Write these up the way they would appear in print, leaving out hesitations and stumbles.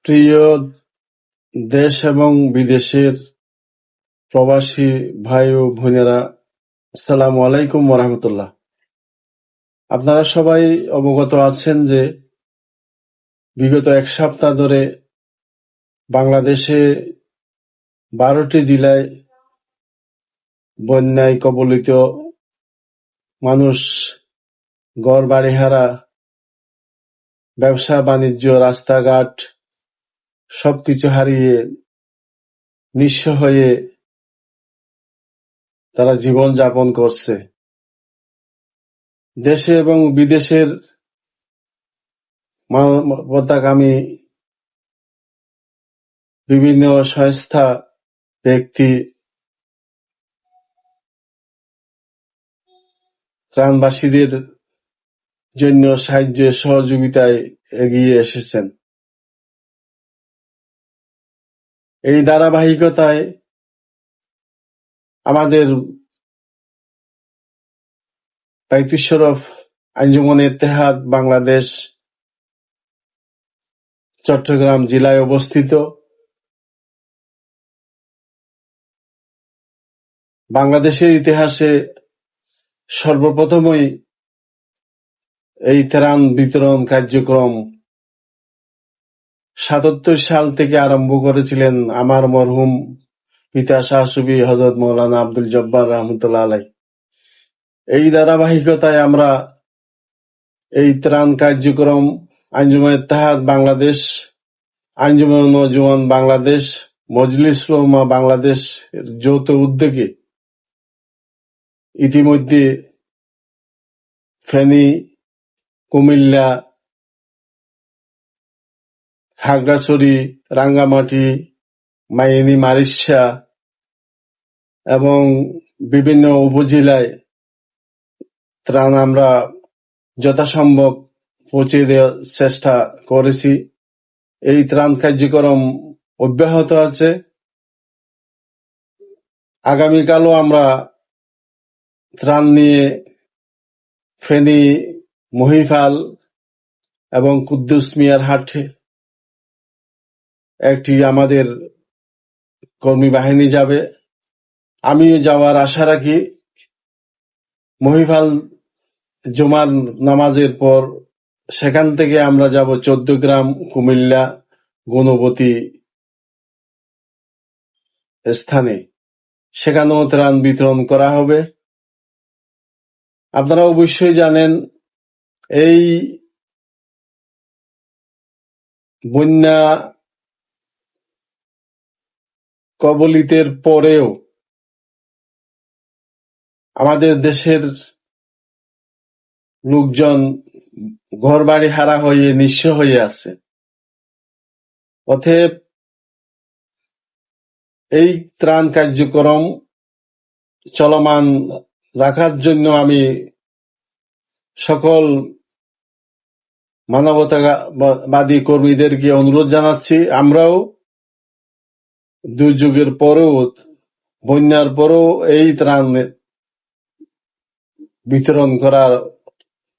প্রিয় দেশ এবং বিদেশের প্রবাসী ভাই ও বোনেরা, আসসালামু আলাইকুম ওয়া রাহমাতুল্লাহ। আপনারা সবাই অবগত আছেন যে বিগত এক সপ্তাহ ধরে বাংলাদেশে 12টি জেলায় বন্যায় কবলিত মানুষ ঘরবাড়ি হারা, ব্যবসা বাণিজ্য, রাস্তাঘাট সবকিছু হারিয়ে নিঃস্ব হয়ে তারা জীবন যাপন করছে। দেশে এবং বিদেশের মানবতাকামী বিভিন্ন সংস্থা, ব্যক্তি ত্রাণবাসীদের জন্য সাহায্য সহযোগিতায় এগিয়ে এসেছেন। এই ধারাবাহিকতায় আমাদের বাইতুল শরফ আঞ্জুমান ইত্তেহাদ বাংলাদেশ চট্টগ্রাম জেলায় অবস্থিত বাংলাদেশের ইতিহাসে সর্বপ্রথমই এই ত্রাণ বিতরণ কার্যক্রম ৭৭ সাল থেকে আরম্ভ করেছিলেন আমার মরহুম পিতা শাহ সুফি হযরত মাওলানা আব্দুল জব্বার রহমতুল্লাহ আলাইহি। এই ধারাবাহিকতায় আমরা এই ত্রাণ কার্যক্রম আঞ্জুমান ইত্তেহাদ বাংলাদেশ, আঞ্জুমান নওজোয়ান বাংলাদেশ, মজলিস উলামা বাংলাদেশ এর যৌথ উদ্যোগে ইতিমধ্যে ফেনী, কুমিল্লা, খাগড়াছড়ি, রাঙ্গামাটি, মাইনী মারিশা এবং বিভিন্ন উপজেলায় ত্রাণ আমরা যথাসম্ভব পৌঁছে দেওয়ার চেষ্টা করেছি। এই ত্রাণ কার্যক্রম অব্যাহত আছে। আগামীকালও আমরা ত্রাণ নিয়ে ফেনী, মহিপাল এবং কুদ্দুস মিয়ার হাটে একটি আমাদের কর্মী বাহিনী যাবে। আমিও যাওয়ার আশা রাখি। মহিপাল জুমার নামাজের পর সেখান থেকে আমরা যাব 14 গ্রাম, কুমিল্লা, গুণবতী স্থানে। সেখানেও ত্রাণ বিতরণ করা হবে। আপনারা অবশ্যই জানেন, এই বন্যা কবলিতের পরেও আমাদের দেশের লোকজন ঘরবাড়ি হারা হয়ে নিঃস্ব হয়ে আছে। অতএব এই ত্রাণ কার্যক্রম চলমান রাখার জন্য আমি সকল মানবতাবাদী কর্মীদেরকে অনুরোধ জানাচ্ছি, আমরাও দুর্যোগের পরেও, বন্যার পরেও এই ত্রাণ বিতরণ করার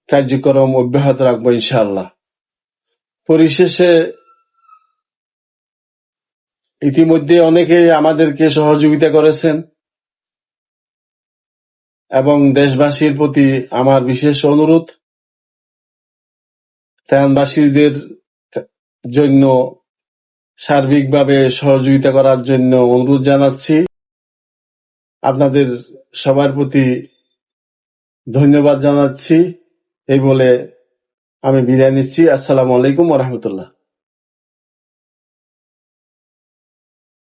কার্যক্রম অব্যাহত রাখবো ইনশাআল্লাহ। পরিশেষে ইতিমধ্যে অনেকেই আমাদেরকে সহযোগিতা করেছেন এবং দেশবাসীর প্রতি আমার বিশেষ অনুরোধ, ত্রাণবাসীদের জন্য সার্বিকভাবে সহযোগিতা করার জন্য অনুরোধ জানাচ্ছি। আপনাদের সবার প্রতি ধন্যবাদ জানাচ্ছি। এই বলে আমি বিদায় নিচ্ছি। আসসালামু আলাইকুম ওয়া রাহমাতুল্লাহ।